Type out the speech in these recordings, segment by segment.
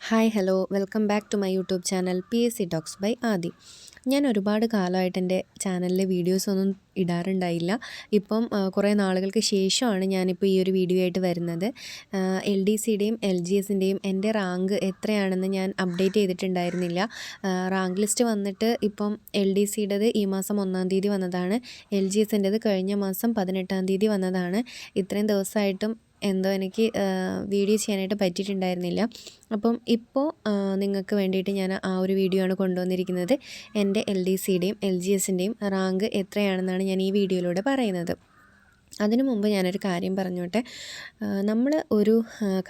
Hi hello welcome back to my YouTube channel PSC talks by Adhi. ഞാൻ ഒരുപാട് കാലമായിട്ട് എൻ്റെ ചാനലിൽ വീഡിയോസൊന്നും ഇടാറുണ്ടായില്ല. ഇപ്പം കുറേ നാളുകൾക്ക് ശേഷമാണ് ഞാനിപ്പോൾ ഈ ഒരു വീഡിയോ ആയിട്ട് വരുന്നത്. LDCയുടെയും LGSൻ്റെയും എൻ്റെ റാങ്ക് എത്രയാണെന്ന് ഞാൻ അപ്ഡേറ്റ് ചെയ്തിട്ടുണ്ടായിരുന്നില്ല. റാങ്ക് ലിസ്റ്റ് വന്നിട്ട് ഇപ്പം LDCയുടേത് ഈ മാസം 1-ാം തീയതി വന്നതാണ്. LGSൻ്റേത് കഴിഞ്ഞ മാസം 18-ാം തീയതി വന്നതാണ്. ഇത്രയും ദിവസമായിട്ടും എന്തോ എനിക്ക് വീഡിയോ ചെയ്യാനായിട്ട് പറ്റിയിട്ടുണ്ടായിരുന്നില്ല. അപ്പം ഇപ്പോൾ നിങ്ങൾക്ക് വേണ്ടിയിട്ട് ഞാൻ ആ ഒരു വീഡിയോ ആണ് കൊണ്ടുവന്നിരിക്കുന്നത്. എൻ്റെ LDCയുടെയും LGSൻ്റെയും റാങ്ക് എത്രയാണെന്നാണ് ഞാൻ ഈ വീഡിയോയിലൂടെ പറയുന്നത്. അതിനു മുമ്പ് ഞാനൊരു കാര്യം പറഞ്ഞോട്ടെ. നമ്മൾ ഒരു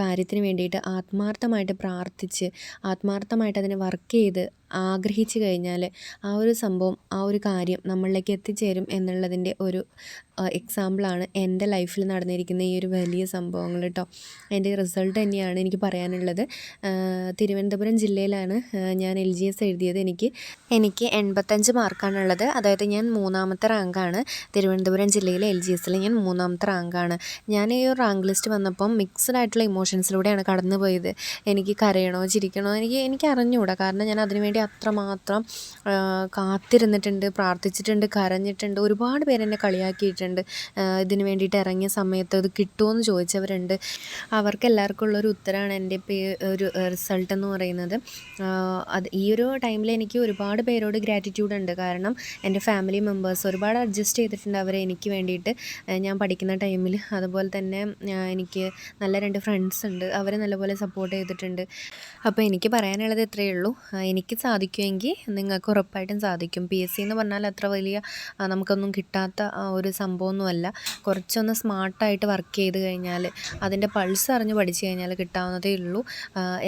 കാര്യത്തിന് വേണ്ടിയിട്ട് ആത്മാർത്ഥമായിട്ട് പ്രാർത്ഥിച്ച് ആത്മാർത്ഥമായിട്ട് അതിന് വർക്ക് ചെയ്ത് ആഗ്രഹിച്ചു കഴിഞ്ഞാൽ ആ ഒരു സംഭവം ആ ഒരു കാര്യം നമ്മളിലേക്ക് എത്തിച്ചേരും എന്നുള്ളതിൻ്റെ ഒരു എക്സാമ്പിളാണ് എൻ്റെ ലൈഫിൽ നടന്നിരിക്കുന്ന ഈ ഒരു വലിയ സംഭവങ്ങൾ കേട്ടോ. എൻ്റെ റിസൾട്ട് തന്നെയാണ് എനിക്ക് പറയാനുള്ളത്. തിരുവനന്തപുരം ജില്ലയിലാണ് ഞാൻ LGS എഴുതിയത്. എനിക്ക് 85 മാർക്കാണുള്ളത്. അതായത് ഞാൻ 3-ാമത്തെ റാങ്കാണ്. തിരുവനന്തപുരം ജില്ലയിലെ LGSൽ ഞാൻ 3-ാമത്തെ റാങ്കാണ്. ഞാൻ ഈ ഒരു റാങ്ക് ലിസ്റ്റ് വന്നപ്പം മിക്സ്ഡ് ആയിട്ടുള്ള ഇമോഷൻസിലൂടെയാണ് കടന്നു പോയത്. എനിക്ക് കരയണോ ചിരിക്കണോ എനിക്ക് അറിഞ്ഞുകൂടാ. കാരണം ഞാൻ അതിനുവേണ്ടി അത്രമാത്രം കാത്തിരുന്നിട്ടുണ്ട്, പ്രാർത്ഥിച്ചിട്ടുണ്ട്, കരഞ്ഞിട്ടുണ്ട്. ഒരുപാട് പേരെന്നെ കളിയാക്കിയിട്ടുണ്ട്. ഇതിന് വേണ്ടിയിട്ട് ഇറങ്ങിയ സമയത്ത് ഇത് കിട്ടുമോയെന്ന് ചോദിച്ചവരുണ്ട്. അവർക്കെല്ലാവർക്കും ഉള്ളൊരു ഉത്തരമാണ് എൻ്റെ ഒരു റിസൾട്ട് എന്ന് പറയുന്നത്. ഈ ഒരു ടൈമിൽ എനിക്ക് ഒരുപാട് പേരോട് ഗ്രാറ്റിറ്റ്യൂഡ് ഉണ്ട്. കാരണം എൻ്റെ ഫാമിലി മെമ്പേഴ്സ് ഒരുപാട് അഡ്ജസ്റ്റ് ചെയ്തിട്ടുണ്ട് അവർ എനിക്ക് വേണ്ടിയിട്ട് ഞാൻ പഠിക്കുന്ന ടൈമിൽ. അതുപോലെ തന്നെ എനിക്ക് നല്ല 2 ഫ്രണ്ട്സ് ഉണ്ട്. അവർ നല്ലപോലെ സപ്പോർട്ട് ചെയ്തിട്ടുണ്ട്. അപ്പോൾ എനിക്ക് പറയാനുള്ളത് ഇത്രയേ ഉള്ളൂ. എനിക്ക് സാധിക്കുമെങ്കിൽ നിങ്ങൾക്ക് ഉറപ്പായിട്ടും സാധിക്കും. PSC എന്ന് പറഞ്ഞാൽ അത്ര വലിയ നമുക്കൊന്നും കിട്ടാത്ത ഒരു സംഭവമൊന്നുമല്ല. കുറച്ചൊന്ന് സ്മാർട്ടായിട്ട് വർക്ക് ചെയ്ത് കഴിഞ്ഞാൽ അതിൻ്റെ പൾസ് അറിഞ്ഞ് പഠിച്ചു കഴിഞ്ഞാൽ കിട്ടാവുന്നതേ ഉള്ളൂ.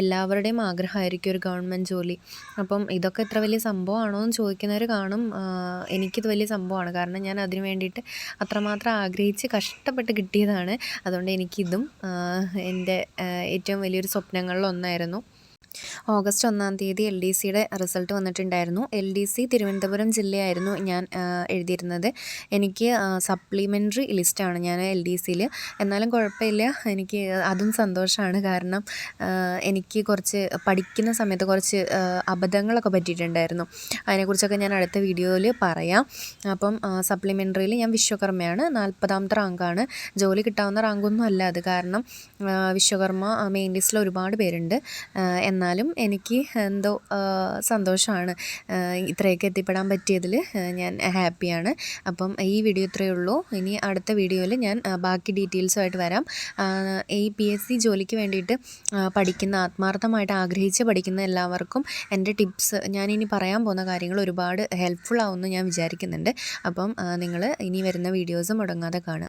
എല്ലാവരുടെയും ആഗ്രഹമായിരിക്കും ഒരു ഗവൺമെൻറ് ജോലി. അപ്പം ഇതൊക്കെ ഇത്ര വലിയ സംഭവമാണോ എന്ന് ചോദിക്കുന്നവർ കാണും. എനിക്കിത് വലിയ സംഭവമാണ്. കാരണം ഞാൻ അതിന് വേണ്ടിയിട്ട് അത്രമാത്രം ആഗ്രഹിച്ച് കഷ്ടപ്പെട്ട് കിട്ടിയതാണ്. അതുകൊണ്ട് എനിക്കിതും എൻ്റെ ഏറ്റവും വലിയൊരു സ്വപ്നങ്ങളിലൊന്നായിരുന്നു. ഓഗസ്റ്റ് 1-ാം തീയതി LDCയുടെ റിസൾട്ട് വന്നിട്ടുണ്ടായിരുന്നു. LDC തിരുവനന്തപുരം ജില്ലയായിരുന്നു ഞാൻ എഴുതിയിരുന്നത്. എനിക്ക് സപ്ലിമെൻ്ററി ലിസ്റ്റാണ് ഞാൻ LDCയിൽ. എന്നാലും കുഴപ്പമില്ല, എനിക്ക് അതും സന്തോഷമാണ്. കാരണം എനിക്ക് കുറച്ച് പഠിക്കുന്ന സമയത്ത് കുറച്ച് അബദ്ധങ്ങളൊക്കെ പറ്റിയിട്ടുണ്ടായിരുന്നു. അതിനെക്കുറിച്ചൊക്കെ ഞാൻ അടുത്ത വീഡിയോയിൽ പറയാം. അപ്പം സപ്ലിമെൻ്ററിയിൽ ഞാൻ വിശ്വകർമ്മയാണ്. 40-ാമത്തെ റാങ്കാണ്. ജോലി കിട്ടാവുന്ന റാങ്കൊന്നും അല്ല അത്. കാരണം വിശ്വകർമ്മ മെയിൻ ലിസ്റ്റിൽ ഒരുപാട് പേരുണ്ട്. എന്നാലും എനിക്ക് എന്തോ സന്തോഷമാണ്. ഇത്രയൊക്കെ എത്തിപ്പെടാൻ പറ്റിയതിൽ ഞാൻ ഹാപ്പിയാണ്. അപ്പം ഈ വീഡിയോ ഇത്രയേ ഉള്ളൂ. ഇനി അടുത്ത വീഡിയോയിൽ ഞാൻ ബാക്കി ഡീറ്റെയിൽസുമായിട്ട് വരാം. ഈ PSC ജോലിക്ക് വേണ്ടിയിട്ട് പഠിക്കുന്ന ആത്മാർത്ഥമായിട്ട് ആഗ്രഹിച്ച് പഠിക്കുന്ന എല്ലാവർക്കും എൻ്റെ ടിപ്സ് ഞാനിനി പറയാൻ പോകുന്ന കാര്യങ്ങൾ ഒരുപാട് ഹെൽപ്ഫുൾ ആവുമെന്ന് ഞാൻ വിചാരിക്കുന്നുണ്ട്. അപ്പം നിങ്ങൾ ഇനി വരുന്ന വീഡിയോസ് മുടങ്ങാതെ കാണുക.